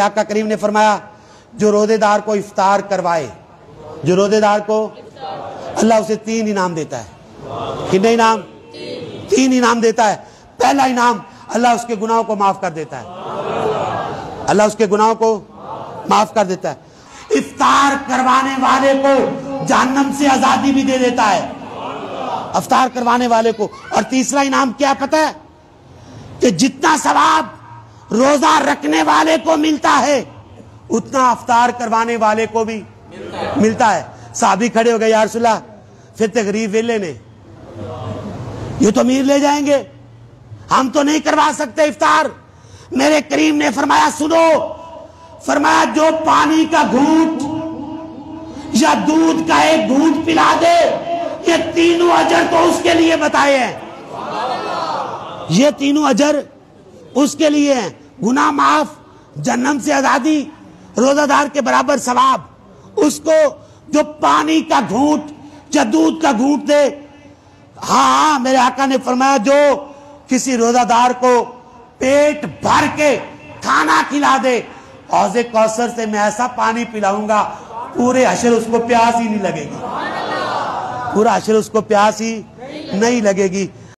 آقا کریم نے فرمایا جو روزے دار کو افطار کروائے، جو روزے دار کو اللہ اسے 3 انعام دیتا ہے۔ کتنے انعام؟ 3 انعام دیتا ہے۔ پہلا انعام اللہ اس کے گناہوں کو معاف کر دیتا ہے، اللہ اس کے گناہوں کو معاف کر دیتا ہے۔ افطار کروانے والے کو جہنم سے آزادی بھی دے دیتا ہے، افطار کروانے والے کو۔ اور تیسرا انعام کیا پتہ ہے؟ کہ جتنا ثواب روزہ رکھنے والے کو ملتا ہے اتنا افطار کروانے والے کو بھی ملتا ہے۔ صحابی کھڑے ہو گئے، یا رسول اللہ پھر تقریب ویلے نے، یہ تو امیر لے جائیں گے، ہم تو نہیں کروا سکتے افطار۔ میرے کریم نے فرمایا سنو، فرمایا جو پانی کا گھونٹ یا دودھ کا ایک گھونٹ پلا دے، یہ تینوں اجر تو اس کے لیے بتائے ہیں، یہ تینوں اجر اس کے لیے ہیں۔ گناہ معاف، جہنم سے آزادی، روزہ دار کے برابر ثواب۔ اس کو جو پانی کا گھونٹ یا دودھ کا گھونٹ دے، ہاں میرے آقا نے فرمایا جو کسی روزہ دار کو پیٹ بھر کے کھانا کھلا دے، حوض کوثر سے میں ایسا پانی پلاؤں گا پورے حشر اس کو پیاس ہی نہیں لگے گی، پورا حشر اس کو پیاس ہی نہیں لگے گی۔